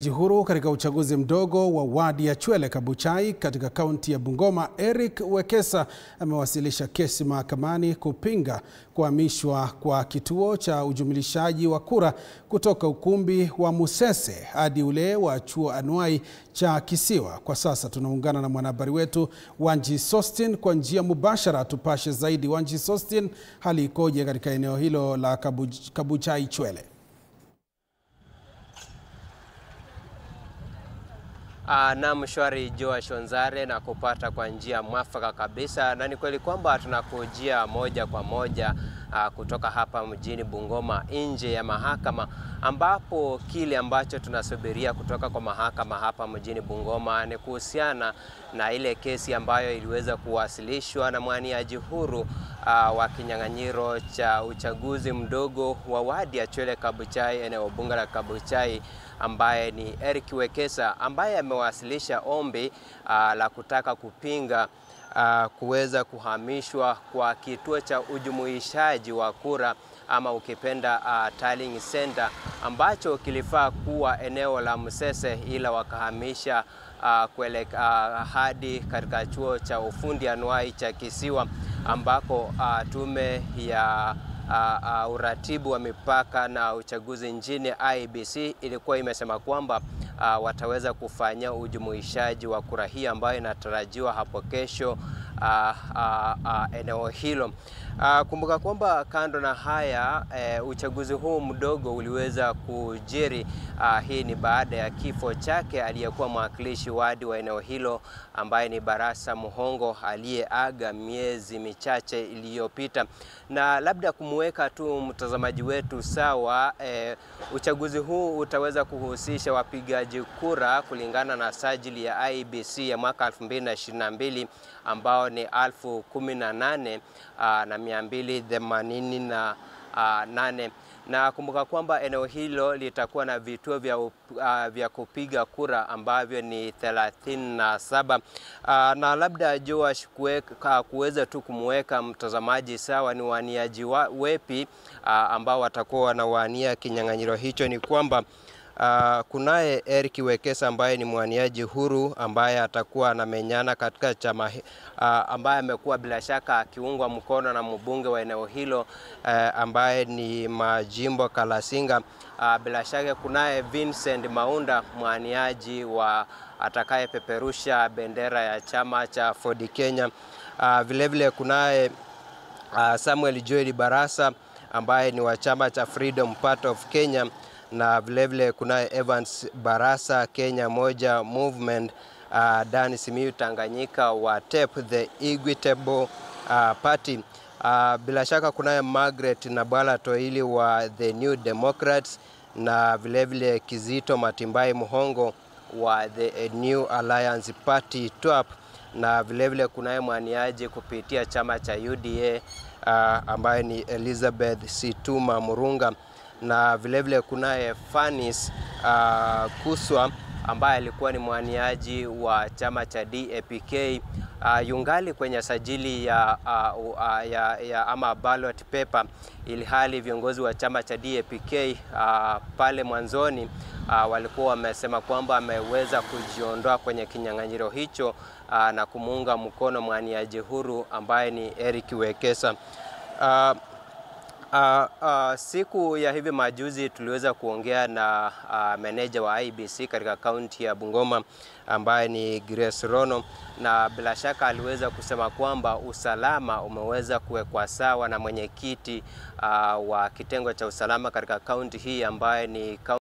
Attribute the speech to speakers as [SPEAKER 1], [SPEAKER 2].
[SPEAKER 1] Huru katika uchaguzi mdogo wa wadi ya Chwele Kabuchai katika kaunti ya Bungoma, Eric Wekesa amewasilisha kesi mahakamani kupinga kuhamishwa kwa kituo cha ujumlishaji wa kura kutoka ukumbi wa Musese hadi ule wa chuo anuai cha Kisiwa. Kwa sasa tunaungana na mwanahabari wetu Wanji Sostin kwa njia mubashara tupashe zaidi. Wanji Sostin, hali ikoje katika eneo hilo la Kabuchai Chwele?
[SPEAKER 2] Na mshwari Joash Onzare na kupata kwa njia mwafaka kabisa, na ni kweli kwamba tunakujia moja kwa moja kutoka hapa mjini Bungoma nje ya mahakama, ambapo kile ambacho tunasubiria kutoka kwa mahakama hapa mjini Bungoma ni kuhusiana na ile kesi ambayo iliweza kuwasilishwa na mwaniaji huru wa kinyang'anyiro cha uchaguzi mdogo wa wadi ya Chwele Kabuchai, eneo bunge la Kabuchai, ambaye ni Eric Wekesa, ambaye amewasilisha ombi la kutaka kupinga kuweza kuhamishwa kwa kituo cha ujumuishaji wa kura ama ukipenda tallying center, ambacho kilifaa kuwa eneo la Musese, ila wakahamisha hadi katika chuo cha ufundi anuai cha Kisiwa, ambako tume ya uratibu wa mipaka na uchaguzi nchini IEBC ilikuwa imesema kwamba wataweza kufanya ujumuishaji wa kura hii ambayo inatarajiwa hapo kesho eneo hilo. Kumbuka kwamba kando na haya, uchaguzi huu mdogo uliweza kujiri. Hii ni baada ya kifo chake aliyekuwa mwakilishi wadi wa eneo hilo ambaye ni Barasa Muhongo, aliyeaga miezi michache iliyopita. Na labda kumweka tu mtazamaji wetu sawa, uchaguzi huu utaweza kuhusisha wapigaji kura kulingana na sajili ya IEBC ya mwaka 2022 ambao ni 18,288. Na kumbuka kwamba eneo hilo litakuwa na vituo vya kupiga kura ambavyo ni 37. Na labda Joash kuweza tu kumweka mtazamaji sawa, ni waniaji wepi ambao watakuwa wanawania kinyang'anyiro hicho, ni kwamba kunaye Eric Wekesa ambaye ni mwaniaji huru ambaye atakuwa anamenyana katika chama ambaye amekuwa bila shaka akiungwa mkono na mbunge wa eneo hilo ambaye ni Majimbo Kalasinga. Bila shaka kunaye Vincent Maunda, mwaniaji wa atakaye peperusha bendera ya chama cha Ford Kenya. Vilevile kunaye Samuel Joel Barasa ambaye ni wa chama cha Freedom Party of Kenya, na vilevile kunaye Evans Barasa Kenya Moja Movement, Dan Simiyu Tanganyika wa TEP the Equitable Party. Bila shaka kunaye Margaret Nabala Toili wa the New Democrats, na vilevile Kizito Matimbai Muhongo wa the New Alliance Party TWAP, na vilevile kunaye mwaniaji kupitia chama cha UDA ambaye ni Elizabeth Situma Murunga, na vilevile kunaye Fanis Kuswa ambaye alikuwa ni mwaniaji wa chama cha DAPK. Yungali kwenye sajili ya ama ballot paper, ili hali viongozi wa chama cha DAPK pale mwanzoni walikuwa wamesema kwamba ameweza kujiondoa kwenye kinyang'anyiro hicho na kumuunga mkono mwaniaji huru ambaye ni Eric Wekesa. Siku ya hivi majuzi tuliweza kuongea na meneja wa IEBC katika kaunti ya Bungoma ambaye ni Grace Rono, na bila shaka aliweza kusema kwamba usalama umeweza kuwekwa sawa na mwenyekiti wa kitengo cha usalama katika kaunti hii ambaye ni